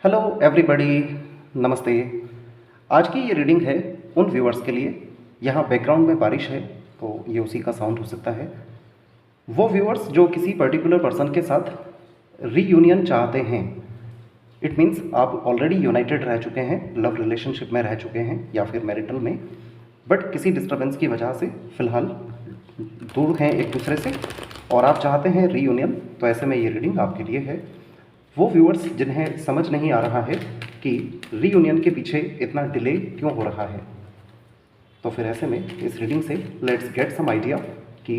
Hello everybody, नमस्ते। आज की ये रीडिंग है उन व्यूअर्स के लिए, यहाँ बैकग्राउंड में बारिश है तो ये उसी का साउंड हो सकता है। वो व्यूअर्स जो किसी पर्टिकुलर पर्सन के साथ रीयूनियन चाहते हैं। इट मीन्स आप ऑलरेडी यूनाइटेड रह चुके हैं, लव रिलेशनशिप में रह चुके हैं या फिर मैरिटल में, बट किसी डिस्टर्बेंस की वजह से फ़िलहाल दूर हैं एक दूसरे से और आप चाहते हैं रीयूनियन। तो ऐसे में ये रीडिंग आपके लिए है। वो व्यूअर्स जिन्हें समझ नहीं आ रहा है कि रीयूनियन के पीछे इतना डिले क्यों हो रहा है, तो फिर ऐसे में इस रीडिंग से लेट्स गेट सम आइडिया कि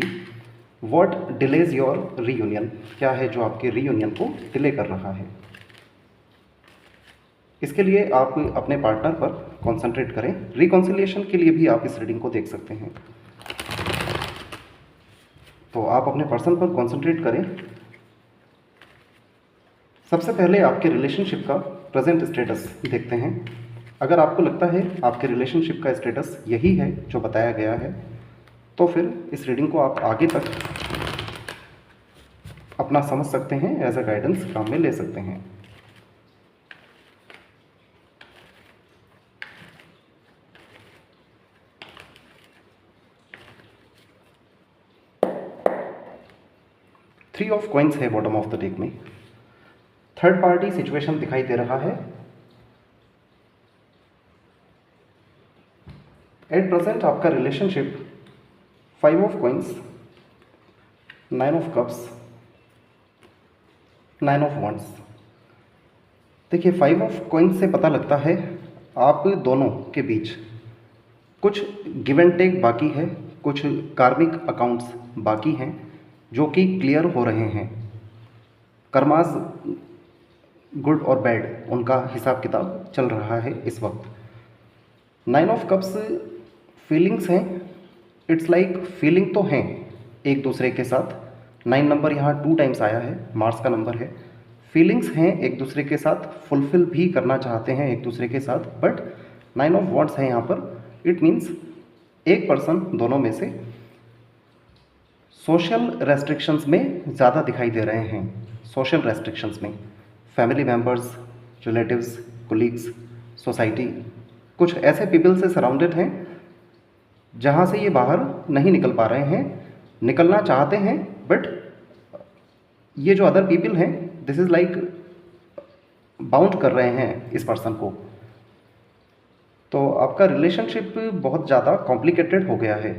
व्हाट डिलेज योर रीयूनियन, क्या है जो आपके रीयूनियन को डिले कर रहा है। इसके लिए आप अपने पार्टनर पर कॉन्सेंट्रेट करें। रिकॉन्सिलिएशन के लिए भी आप इस रीडिंग को देख सकते हैं। तो आप अपने पर्सन पर कॉन्सेंट्रेट करें। सबसे पहले आपके रिलेशनशिप का प्रेजेंट स्टेटस देखते हैं। अगर आपको लगता है आपके रिलेशनशिप का स्टेटस यही है जो बताया गया है, तो फिर इस रीडिंग को आप आगे तक अपना समझ सकते हैं, एज अ गाइडेंस काम में ले सकते हैं। थ्री ऑफ कॉइंस है बॉटम ऑफ द डेक में। थर्ड पार्टी सिचुएशन दिखाई दे रहा है। एट प्रेजेंट आपका relationship 5 of coins, 9 of cups, 9 of wands. देखिए 5 ऑफ कॉइंस से पता लगता है आप दोनों के बीच कुछ गिव एंड टेक बाकी है, कुछ कार्मिक अकाउंट्स बाकी हैं जो कि क्लियर हो रहे हैं। कर्मास गुड और बैड, उनका हिसाब किताब चल रहा है इस वक्त। 9 ऑफ कप्स फीलिंग्स हैं। इट्स लाइक फीलिंग तो हैं एक दूसरे के साथ। 9 नंबर यहाँ 2 टाइम्स आया है, मार्स का नंबर है। फीलिंग्स हैं एक दूसरे के साथ, फुलफिल भी करना चाहते हैं एक दूसरे के साथ, बट 9 ऑफ वॉन्ड्स है यहाँ पर। इट मीन्स एक पर्सन दोनों में से सोशल रेस्ट्रिक्शंस में ज़्यादा दिखाई दे रहे हैं। सोशल रेस्ट्रिक्शंस में family members, relatives, colleagues, society, कुछ ऐसे पीपल से सराउंडेड हैं जहाँ से ये बाहर नहीं निकल पा रहे हैं। निकलना चाहते हैं बट ये जो अदर पीपल हैं, दिस इज़ लाइक बाउंड कर रहे हैं इस पर्सन को। तो आपका रिलेशनशिप बहुत ज़्यादा कॉम्प्लिकेटेड हो गया है।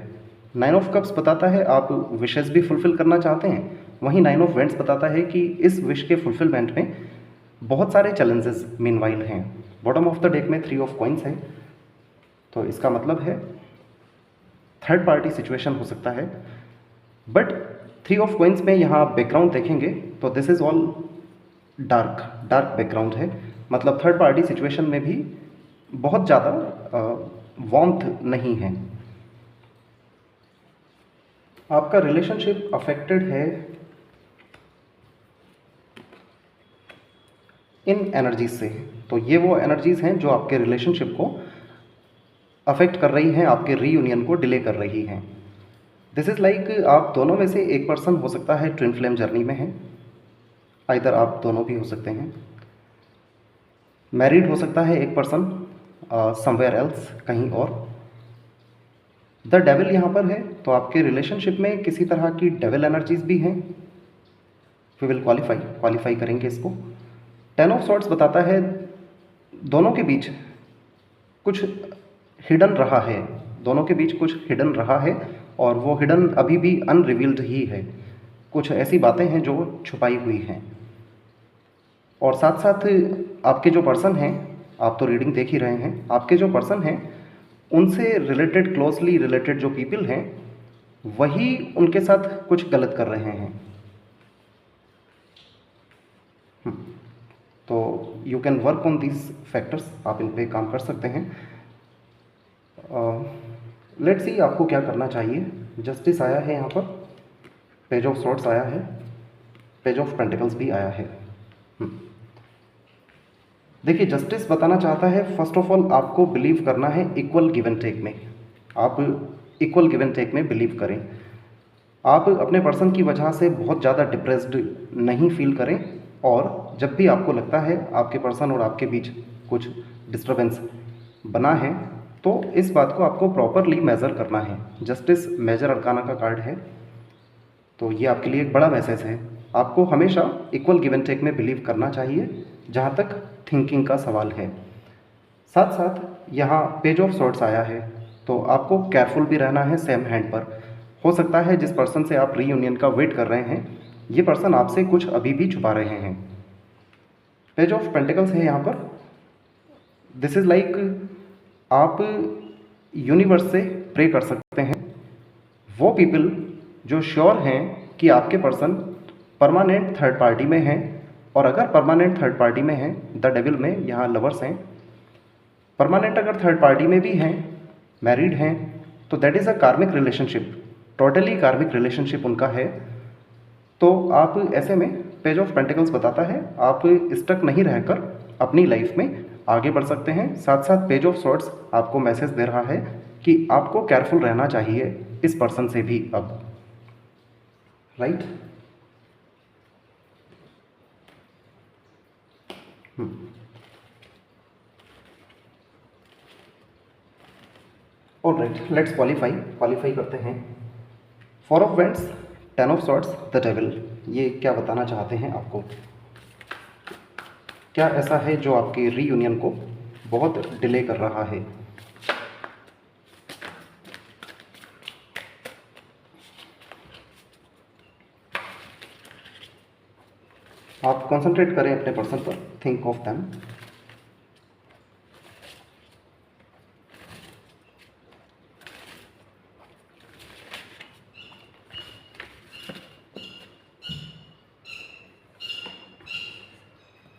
9 ऑफ कप्स बताता है आप विशेस भी फुलफ़िल करना चाहते हैं, वहीं 9 ऑफ वेंट्स बताता है कि इस विश के फुलफिलमेंट में बहुत सारे चैलेंजेस मीनवाइल हैं। बॉटम ऑफ द डेक में 3 ऑफ कॉइंस है, तो इसका मतलब है थर्ड पार्टी सिचुएशन हो सकता है। बट 3 ऑफ कॉइंस में यहाँ आप बैकग्राउंड देखेंगे तो this is all dark background है। मतलब थर्ड पार्टी सिचुएशन में भी बहुत ज़्यादा वार्मथ नहीं है। आपका रिलेशनशिप अफेक्टेड है इन एनर्जीज से। तो ये वो एनर्जीज़ हैं जो आपके रिलेशनशिप को अफेक्ट कर रही हैं, आपके रीयूनियन को डिले कर रही हैं। दिस इज़ लाइक आप दोनों में से एक पर्सन हो सकता है ट्विन फ्लेम जर्नी में है, आइदर आप दोनों भी हो सकते हैं। मैरिड हो सकता है एक पर्सन समवेयर एल्स, कहीं और। द डेविल यहाँ पर है, तो आपके रिलेशनशिप में किसी तरह की डेविल एनर्जीज भी हैं। वी विल क्वालिफाई करेंगे इसको। 10 ऑफ सॉर्ट्स बताता है दोनों के बीच कुछ हिडन रहा है, दोनों के बीच कुछ हिडन रहा है और वो हिडन अभी भी अनरिवील्ड ही है। कुछ ऐसी बातें हैं जो छुपाई हुई हैं। और साथ साथ आपके जो पर्सन हैं, आप तो रीडिंग देख ही रहे हैं, आपके जो पर्सन हैं उनसे रिलेटेड, क्लोजली रिलेटेड जो पीपल हैं, वही उनके साथ कुछ गलत कर रहे हैं। तो you can work on these factors, आप इन पे काम कर सकते हैं। लेट्स सी आपको क्या करना चाहिए। जस्टिस आया है यहाँ पर, पेज ऑफ सॉर्ट्स आया है, पेज ऑफ पेंटिकल्स भी आया है। देखिए जस्टिस बताना चाहता है फर्स्ट ऑफ ऑल आपको बिलीव करना है इक्वल गिव एंड टेक में। आप इक्वल गिव एंड टेक में बिलीव करें। आप अपने पर्सन की वजह से बहुत ज़्यादा डिप्रेस्ड नहीं फील करें और जब भी आपको लगता है आपके पर्सन और आपके बीच कुछ डिस्टर्बेंस बना है, तो इस बात को आपको प्रॉपरली मेज़र करना है। जस्टिस मेजर अरकाना का कार्ड है, तो ये आपके लिए एक बड़ा मैसेज है। आपको हमेशा इक्वल गिव एंड टेक में बिलीव करना चाहिए जहाँ तक थिंकिंग का सवाल है। साथ साथ यहाँ पेज ऑफ सॉर्ट्स आया है, तो आपको केयरफुल भी रहना है सेम हैंड पर। हो सकता है जिस पर्सन से आप रीयूनियन का वेट कर रहे हैं, ये पर्सन आपसे कुछ अभी भी छुपा रहे हैं। पेज ऑफ पेंटिकल्स है यहाँ पर। दिस इज़ लाइक आप यूनिवर्स से प्रे कर सकते हैं। वो पीपल जो श्योर हैं कि आपके पर्सन परमानेंट थर्ड पार्टी में हैं, और अगर परमानेंट थर्ड पार्टी में हैं, द डेविल में यहाँ लवर्स हैं, परमानेंट अगर थर्ड पार्टी में भी हैं, मैरिड हैं, तो दैट इज़ अ कार्मिक रिलेशनशिप, टोटली कार्मिक रिलेशनशिप उनका है। तो आप ऐसे में पेज ऑफ पेंटिकल्स बताता है आप स्टक नहीं रहकर अपनी लाइफ में आगे बढ़ सकते हैं। साथ साथ पेज ऑफ सॉर्ट्स आपको मैसेज दे रहा है कि आपको केयरफुल रहना चाहिए इस पर्सन से भी अब, राइट। ऑलराइट, लेट्स क्वालिफाई करते हैं। Four of wands, ten of swords, the devil. ये क्या बताना चाहते हैं आपको? क्या ऐसा है जो आपके रीयूनियन को बहुत डिले कर रहा है? आप कंसंट्रेट करें अपने पर्सन पर, think of them.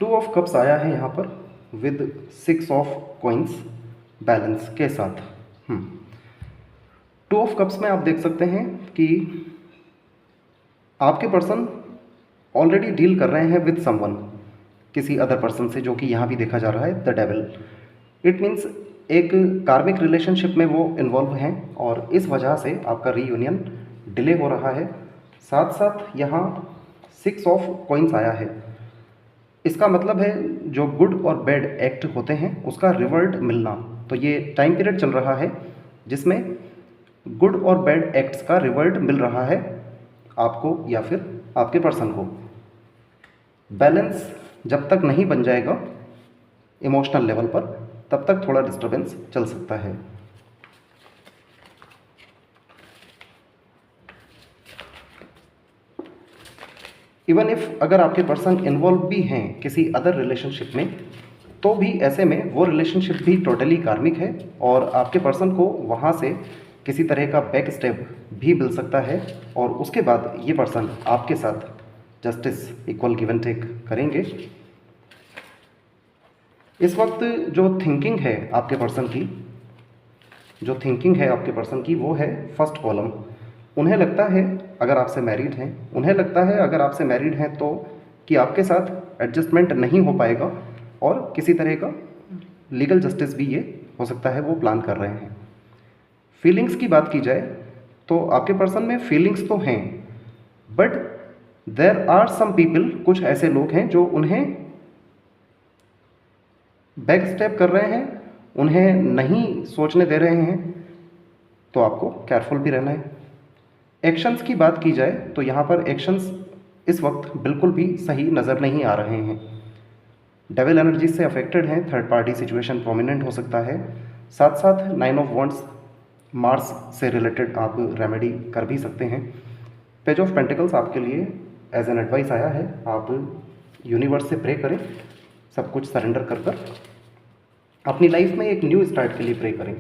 Two of cups आया है यहाँ पर with six of coins balance के साथ। टू ऑफ कप्स में आप देख सकते हैं कि आपके पर्सन ऑलरेडी डील कर रहे हैं विद समवन, किसी अदर पर्सन से, जो कि यहाँ भी देखा जा रहा है द डेविल। इट मीन्स एक कार्मिक रिलेशनशिप में वो इन्वॉल्व हैं और इस वजह से आपका रीयूनियन डिले हो रहा है। साथ साथ यहाँ सिक्स ऑफ कॉइंस आया है। इसका मतलब है जो गुड और बैड एक्ट होते हैं उसका रिवर्ट मिलना। तो ये टाइम पीरियड चल रहा है जिसमें गुड और बैड एक्ट्स का रिवर्ट मिल रहा है आपको या फिर आपके पर्सन को। बैलेंस जब तक नहीं बन जाएगा इमोशनल लेवल पर, तब तक थोड़ा डिस्टर्बेंस चल सकता है। इवन इफ अगर आपके पर्सन इन्वॉल्व भी हैं किसी अदर रिलेशनशिप में, तो भी ऐसे में वो रिलेशनशिप भी टोटली कार्मिक है और आपके पर्सन को वहाँ से किसी तरह का बैक स्टेप भी मिल सकता है और उसके बाद ये पर्सन आपके साथ justice equal give and take करेंगे। इस वक्त जो थिंकिंग है आपके पर्सन की, वो है फर्स्ट कॉलम। उन्हें लगता है अगर आपसे मैरिड हैं, तो कि आपके साथ एडजस्टमेंट नहीं हो पाएगा और किसी तरह का लीगल जस्टिस भी ये हो सकता है वो प्लान कर रहे हैं। फीलिंग्स की बात की जाए तो आपके पर्सन में फीलिंग्स तो हैं, but there are some people, कुछ ऐसे लोग हैं जो उन्हें बैक स्टेप कर रहे हैं, उन्हें नहीं सोचने दे रहे हैं, तो आपको केयरफुल भी रहना है। एक्शंस की बात की जाए तो यहाँ पर एक्शंस इस वक्त बिल्कुल भी सही नज़र नहीं आ रहे हैं। डेविल एनर्जी से अफेक्टेड हैं, थर्ड पार्टी सिचुएशन प्रोमिनेंट हो सकता है। साथ साथ नाइन ऑफ वॉन्ड्स, मार्स से रिलेटेड आप रेमेडी कर भी सकते हैं। पेज ऑफ पेंटिकल्स आपके लिए एज एन एडवाइस आया है, आप यूनिवर्स से प्रे करें, सब कुछ सरेंडर कर अपनी लाइफ में एक न्यू स्टार्ट के लिए प्रे करें।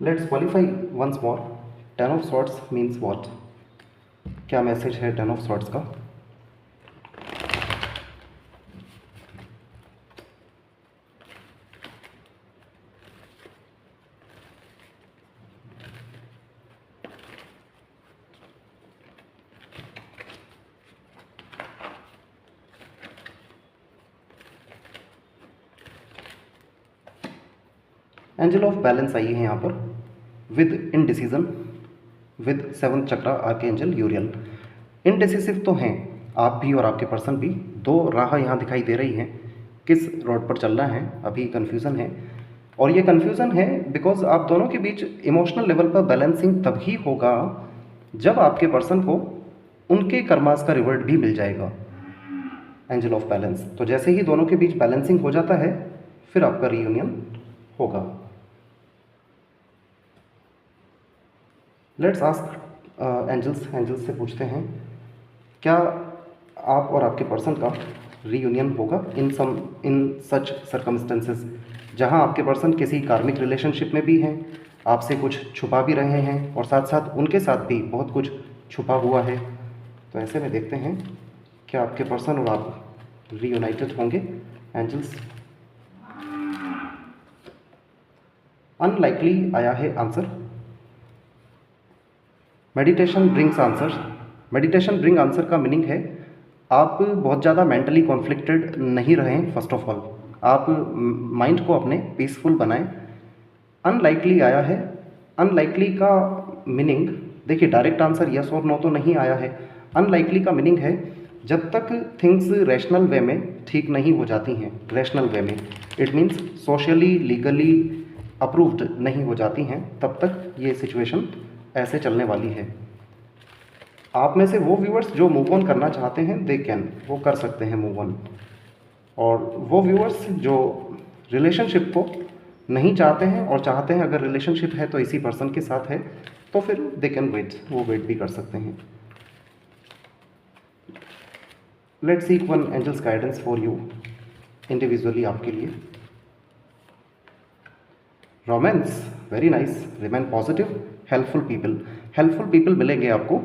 Let's qualify once more. Ten of swords means what? क्या मैसेज है टेन ऑफ सॉर्ट्स का? एंजल ऑफ बैलेंस आई है यहाँ पर with indecision, with 7th chakra archangel Uriel. Indecisive तो हैं आप भी और आपके पर्सन भी, दो राह यहाँ दिखाई दे रही हैं किस रोड पर चलना है, अभी कन्फ्यूज़न है। और ये कन्फ्यूज़न है बिकॉज आप दोनों के बीच इमोशनल लेवल पर बैलेंसिंग तभी होगा जब आपके पर्सन को उनके कर्मास का रिवर्ट भी मिल जाएगा, एंजल ऑफ बैलेंस। तो जैसे ही दोनों के बीच बैलेंसिंग हो जाता है फिर आपका रीयूनियन होगा। लेट्स आस्क एंजल्स से पूछते हैं क्या आप और आपके पर्सन का रीयूनियन होगा इन सच सर्कमस्टेंसेस, जहां आपके पर्सन किसी कार्मिक रिलेशनशिप में भी हैं, आपसे कुछ छुपा भी रहे हैं और साथ साथ उनके साथ भी बहुत कुछ छुपा हुआ है। तो ऐसे में देखते हैं क्या आपके पर्सन और आप रीयूनाइटेड होंगे। एंजल्स, अनलाइकली आया है answer. Meditation brings answer. Meditation bring answer का मीनिंग है आप बहुत ज़्यादा मेंटली कॉन्फ्लिक्टेड नहीं रहें। फर्स्ट ऑफ ऑल आप माइंड को अपने पीसफुल बनाएं। अनलाइकली आया है। अनलाइकली का मीनिंग देखिए, डायरेक्ट आंसर यस और नो तो नहीं आया है। अनलाइकली का मीनिंग है जब तक थिंग्स रैशनल वे में ठीक नहीं हो जाती हैं, रैशनल वे में, it means socially legally approved नहीं हो जाती हैं, तब तक ये सिचुएशन ऐसे चलने वाली है। आप में से वो व्यूअर्स जो मूव ऑन करना चाहते हैं दे कैन, वो कर सकते हैं मूव ऑन। और वो व्यूअर्स जो रिलेशनशिप को नहीं चाहते हैं और चाहते हैं अगर रिलेशनशिप है तो इसी पर्सन के साथ है, तो फिर दे कैन वेट, वो वेट भी कर सकते हैं। Let's seek one angels guidance for you individually, आपके लिए। Romance, very nice, remain positive, helpful people. Helpful people मिलेंगे आपको।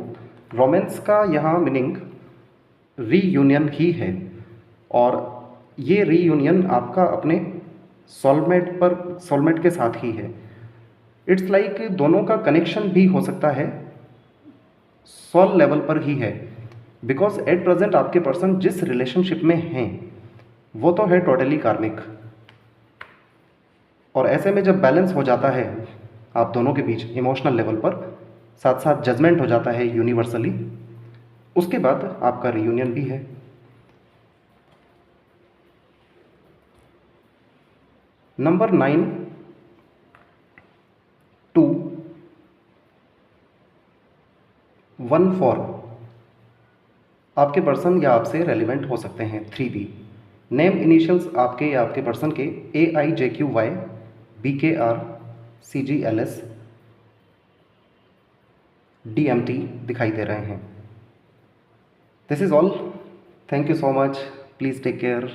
रोमांस का यहाँ मीनिंग रीयूनियन ही है और ये रीयूनियन आपका अपने सोलमेट के साथ ही है। इट्स लाइक दोनों का कनेक्शन भी हो सकता है सोल लेवल पर ही है, बिकॉज एट प्रेजेंट आपके पर्सन जिस रिलेशनशिप में हैं वो तो है टोटली कार्मिक, और ऐसे में जब बैलेंस हो जाता है आप दोनों के बीच इमोशनल लेवल पर, साथ साथ जजमेंट हो जाता है यूनिवर्सली, उसके बाद आपका रियूनियन भी है। नंबर 9, 2, 1, 4 आपके पर्सन या आपसे रेलिवेंट हो सकते हैं। 3B नेम इनिशियल्स आपके या आपके पर्सन के AIJQY BKR CGLS DMT दिखाई दे रहे हैं। This is all, thank you so much, please take care.